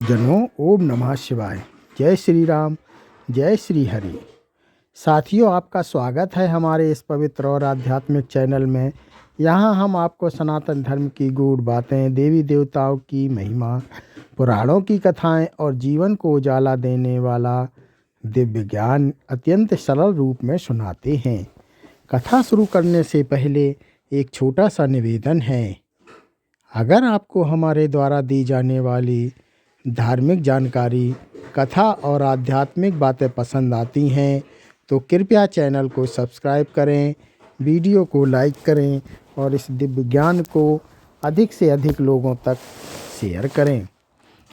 भक्तजनों, ओम नमः शिवाय। जय श्री राम, जय श्री हरि। साथियों, आपका स्वागत है हमारे इस पवित्र और आध्यात्मिक चैनल में। यहाँ हम आपको सनातन धर्म की गूढ़ बातें, देवी देवताओं की महिमा, पुराणों की कथाएं और जीवन को उजाला देने वाला दिव्य ज्ञान अत्यंत सरल रूप में सुनाते हैं। कथा शुरू करने से पहले एक छोटा सा निवेदन है। अगर आपको हमारे द्वारा दी जाने वाली धार्मिक जानकारी, कथा और आध्यात्मिक बातें पसंद आती हैं तो कृपया चैनल को सब्सक्राइब करें, वीडियो को लाइक करें और इस दिव्य ज्ञान को अधिक से अधिक लोगों तक शेयर करें।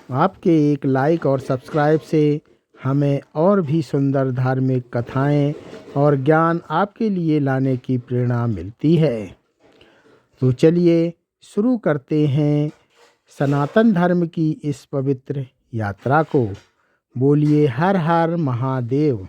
आपके एक लाइक और सब्सक्राइब से हमें और भी सुंदर धार्मिक कथाएं और ज्ञान आपके लिए लाने की प्रेरणा मिलती है। तो चलिए शुरू करते हैं सनातन धर्म की इस पवित्र यात्रा को। बोलिए हर हर महादेव।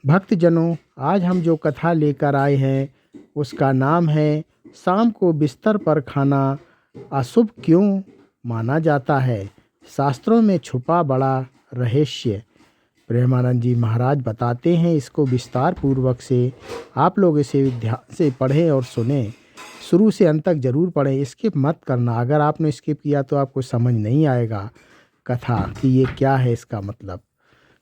भक्तजनों, आज हम जो कथा लेकर आए हैं उसका नाम है शाम को बिस्तर पर खाना अशुभ क्यों माना जाता है, शास्त्रों में छुपा बड़ा रहस्य। प्रेमानंद जी महाराज बताते हैं, इसको विस्तार पूर्वक से आप लोग इसे ध्यान से पढ़ें और सुनें। शुरू से अंत तक जरूर पढ़ें, स्किप मत करना। अगर आपने स्किप किया तो आपको समझ नहीं आएगा कथा कि ये क्या है, इसका मतलब।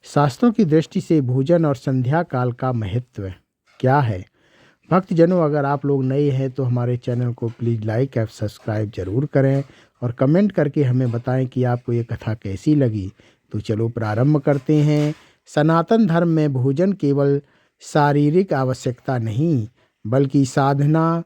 शास्त्रों की दृष्टि से भोजन और संध्या काल का महत्व क्या है। भक्तजनों, अगर आप लोग नए हैं तो हमारे चैनल को प्लीज़ लाइक और सब्सक्राइब जरूर करें और कमेंट करके हमें बताएं कि आपको ये कथा कैसी लगी। तो चलो प्रारंभ करते हैं। सनातन धर्म में भोजन केवल शारीरिक आवश्यकता नहीं बल्कि साधना,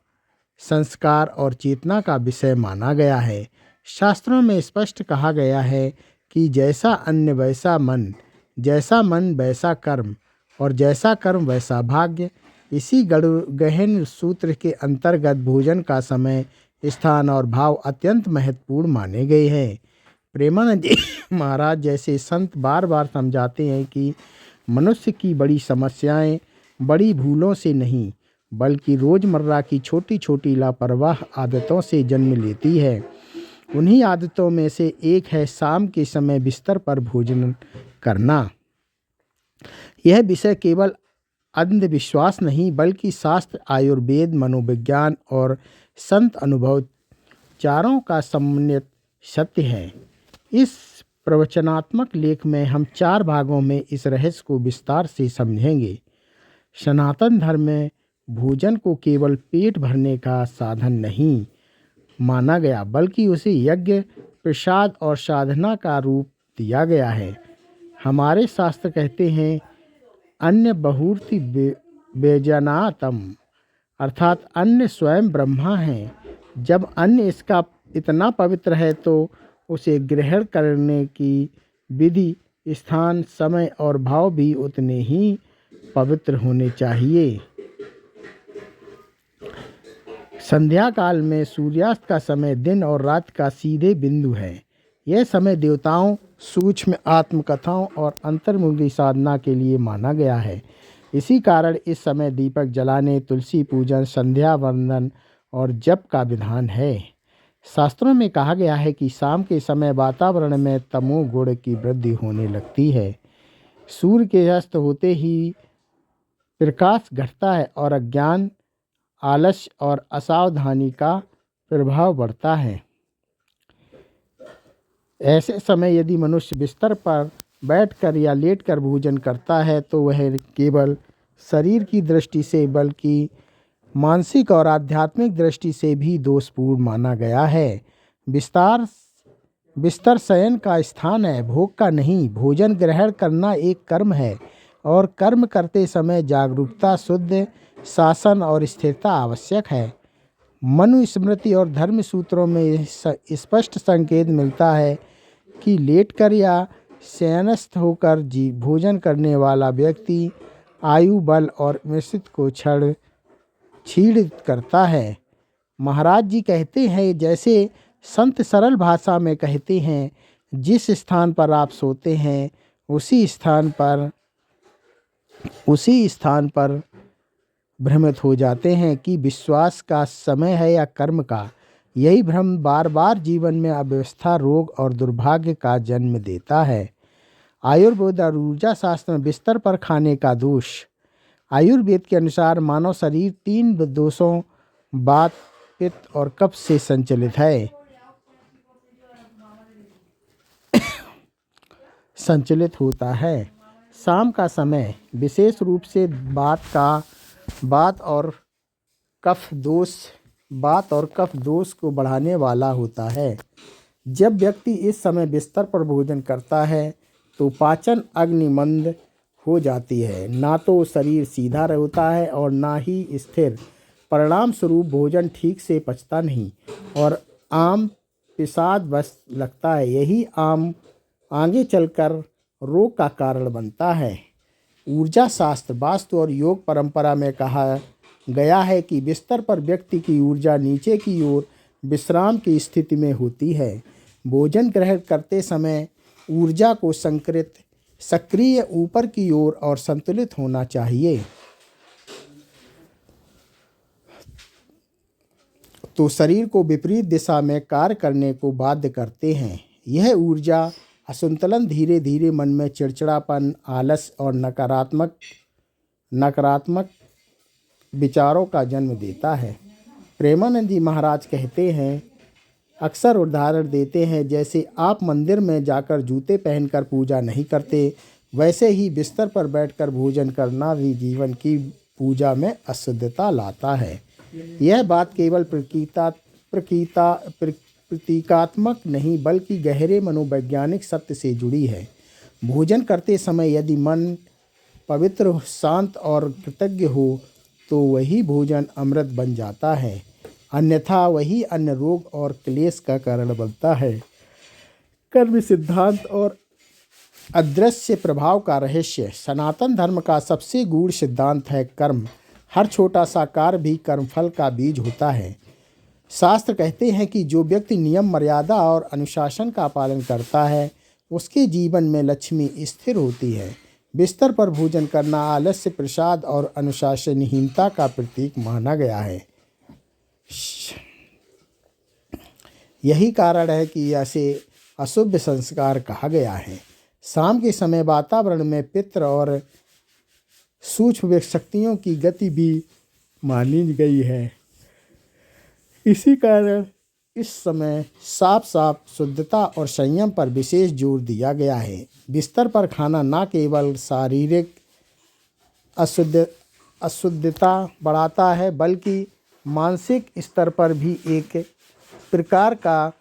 संस्कार और चेतना का विषय माना गया है। शास्त्रों में स्पष्ट कहा गया है कि जैसा अन्न वैसा मन, जैसा मन वैसा कर्म और जैसा कर्म वैसा भाग्य। इसी गहन सूत्र के अंतर्गत भोजन का समय, स्थान और भाव अत्यंत महत्वपूर्ण माने गए हैं। प्रेमानंद जी महाराज जैसे संत बार बार समझाते हैं कि मनुष्य की बड़ी समस्याएं बड़ी भूलों से नहीं बल्कि रोज़मर्रा की छोटी छोटी लापरवाह आदतों से जन्म लेती है। उन्हीं आदतों में से एक है शाम के समय बिस्तर पर भोजन करना। यह विषय केवल अंधविश्वास नहीं बल्कि शास्त्र, आयुर्वेद, मनोविज्ञान और संत अनुभव चारों का समन्वित सत्य है। इस प्रवचनात्मक लेख में हम 4 भागों में इस रहस्य को विस्तार से समझेंगे। सनातन धर्म में भोजन को केवल पेट भरने का साधन नहीं माना गया बल्कि उसे यज्ञ, प्रसाद और साधना का रूप दिया गया है। हमारे शास्त्र कहते हैं, अन्न बहुर्ति व्यजनातम, अर्थात अन्न स्वयं ब्रह्मा है। जब अन्न इसका इतना पवित्र है तो उसे ग्रहण करने की विधि, स्थान, समय और भाव भी उतने ही पवित्र होने चाहिए। संध्या काल में सूर्यास्त का समय दिन और रात का सीधे बिंदु है। यह समय देवताओं, सूक्ष्म आत्मकथाओं और अंतर्मुखी साधना के लिए माना गया है। इसी कारण इस समय दीपक जलाने, तुलसी पूजन, संध्या वंदन और जप का विधान है। शास्त्रों में कहा गया है कि शाम के समय वातावरण में तमो गुण की वृद्धि होने लगती है। सूर्य के अस्त होते ही प्रकाश घटता है और अज्ञान, आलस्य और असावधानी का प्रभाव बढ़ता है। ऐसे समय यदि मनुष्य बिस्तर पर बैठकर या लेटकर भोजन करता है तो वह केवल शरीर की दृष्टि से बल्कि मानसिक और आध्यात्मिक दृष्टि से भी दोषपूर्ण माना गया है। बिस्तर शयन का स्थान है, भोग का नहीं। भोजन ग्रहण करना एक कर्म है और कर्म करते समय जागरूकता, शुद्ध शासन और स्थिरता आवश्यक है। मनुस्मृति और धर्म सूत्रों में स्पष्ट संकेत मिलता है कि लेटकर या शयनस्थ होकर भोजन करने वाला व्यक्ति आयु, बल और मृत्यु को क्षीण करता है। महाराज जी कहते हैं, जैसे संत सरल भाषा में कहते हैं, जिस स्थान पर आप सोते हैं उसी स्थान पर भ्रमित हो जाते हैं कि विश्वास का समय है या कर्म का। यही भ्रम बार बार जीवन में अव्यवस्था, रोग और दुर्भाग्य का जन्म देता है। आयुर्वेद और ऊर्जा शास्त्र में बिस्तर पर खाने का दोष। आयुर्वेद के अनुसार मानव शरीर 3 दोषों वात, पित्त और कफ से संचालित है। संचालित होता है। शाम का समय विशेष रूप से बात और कफ दोष को बढ़ाने वाला होता है। जब व्यक्ति इस समय बिस्तर पर भोजन करता है तो पाचन अग्नि मंद हो जाती है, ना तो शरीर सीधा रहता है और ना ही स्थिर। परिणाम स्वरूप भोजन ठीक से पचता नहीं और आम पिसाद बस लगता है। यही आगे चलकर रोग का कारण बनता है। ऊर्जा शास्त्र, वास्तु और योग परंपरा में कहा गया है कि बिस्तर पर व्यक्ति की ऊर्जा नीचे की ओर विश्राम की स्थिति में होती है। भोजन ग्रहण करते समय ऊर्जा को सक्रिय ऊपर की ओर और संतुलित होना चाहिए, तो शरीर को विपरीत दिशा में कार्य करने को बाध्य करते हैं। यह ऊर्जा असंतुलन धीरे धीरे मन में चिड़चिड़ापन, आलस और नकारात्मक विचारों का जन्म देता है। प्रेमानंद जी महाराज कहते हैं, अक्सर उदाहरण देते हैं, जैसे आप मंदिर में जाकर जूते पहनकर पूजा नहीं करते, वैसे ही बिस्तर पर बैठकर भोजन करना भी जीवन की पूजा में अशुद्धता लाता है। यह बात केवल प्रतीकात्मक नहीं बल्कि गहरे मनोवैज्ञानिक सत्य से जुड़ी है। भोजन करते समय यदि मन पवित्र, शांत और कृतज्ञ हो तो वही भोजन अमृत बन जाता है, अन्यथा वही अन्य रोग और क्लेश का कारण बनता है। कर्म सिद्धांत और अदृश्य प्रभाव का रहस्य। सनातन धर्म का सबसे गूढ़ सिद्धांत है कर्म। हर छोटा सा कार्य भी कर्मफल का बीज होता है। शास्त्र कहते हैं कि जो व्यक्ति नियम, मर्यादा और अनुशासन का पालन करता है उसके जीवन में लक्ष्मी स्थिर होती है। बिस्तर पर भोजन करना आलस्य, प्रसाद और अनुशासनहीनता का प्रतीक माना गया है। यही कारण है कि इसे अशुभ संस्कार कहा गया है। शाम के समय वातावरण में पित्र और सूक्ष्म शक्तियों की गति भी मानी गई है। इसी कारण इस समय साफ शुद्धता और संयम पर विशेष जोर दिया गया है। बिस्तर पर खाना न केवल शारीरिक अशुद्धता बढ़ाता है बल्कि मानसिक स्तर पर भी एक प्रकार का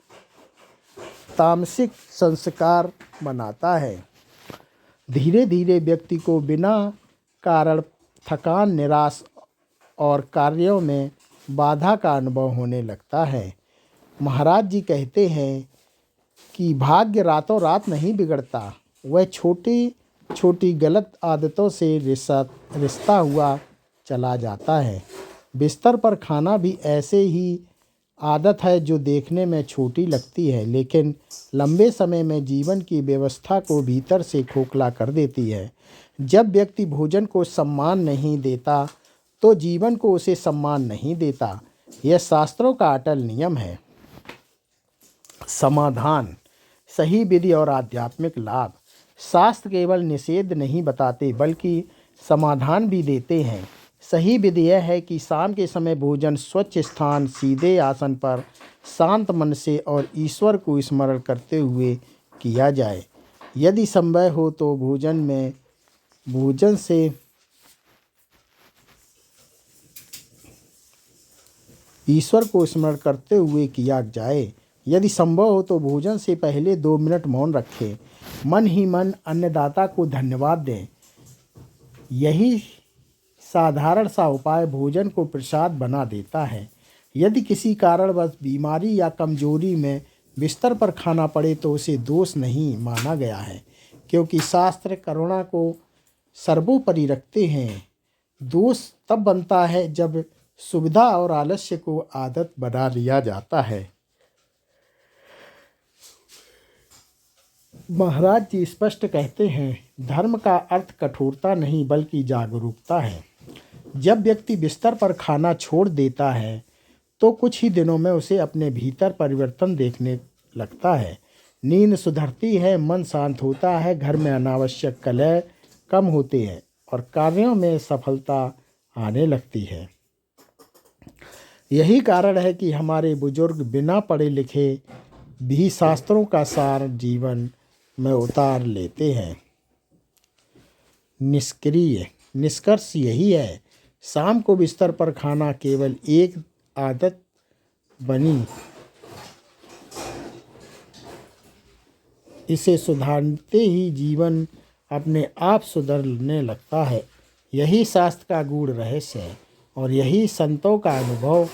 तामसिक संस्कार बनाता है। धीरे धीरे व्यक्ति को बिना कारण थकान, निराश और कार्यों में बाधा का अनुभव होने लगता है। महाराज जी कहते हैं कि भाग्य रातों रात नहीं बिगड़ता, वह छोटी छोटी गलत आदतों से रिश्ता हुआ चला जाता है। बिस्तर पर खाना भी ऐसे ही आदत है जो देखने में छोटी लगती है लेकिन लंबे समय में जीवन की व्यवस्था को भीतर से खोखला कर देती है। जब व्यक्ति भोजन को सम्मान नहीं देता तो जीवन को उसे सम्मान नहीं देता। यह शास्त्रों का अटल नियम है। समाधान, सही विधि और आध्यात्मिक लाभ। शास्त्र केवल निषेध नहीं बताते बल्कि समाधान भी देते हैं। सही विधि यह है कि शाम के समय भोजन स्वच्छ स्थान, सीधे आसन पर शांत मन से और ईश्वर को स्मरण करते हुए किया जाए। यदि संभव हो तो भोजन से ईश्वर को स्मरण करते हुए किया जाए। यदि संभव हो तो भोजन से पहले 2 मिनट मौन रखें। मन ही मन अन्नदाता को धन्यवाद दें। यही साधारण सा उपाय भोजन को प्रसाद बना देता है। यदि किसी कारणवश बीमारी या कमजोरी में बिस्तर पर खाना पड़े तो उसे दोष नहीं माना गया है, क्योंकि शास्त्र करुणा को सर्वोपरि रखते हैं। दोष तब बनता है जब सुविधा और आलस्य को आदत बना लिया जाता है। महाराज जी स्पष्ट कहते हैं, धर्म का अर्थ कठोरता नहीं बल्कि जागरूकता है। जब व्यक्ति बिस्तर पर खाना छोड़ देता है तो कुछ ही दिनों में उसे अपने भीतर परिवर्तन देखने लगता है। नींद सुधरती है, मन शांत होता है, घर में अनावश्यक कलह कम होते हैं और कार्यों में सफलता आने लगती है। यही कारण है कि हमारे बुजुर्ग बिना पढ़े लिखे भी शास्त्रों का सार जीवन में उतार लेते हैं। निष्कर्ष यही है, शाम को बिस्तर पर खाना केवल एक आदत बनी, इसे सुधारते ही जीवन अपने आप सुधरने लगता है। यही शास्त्र का गूढ़ रहस्य है और यही संतों का अनुभव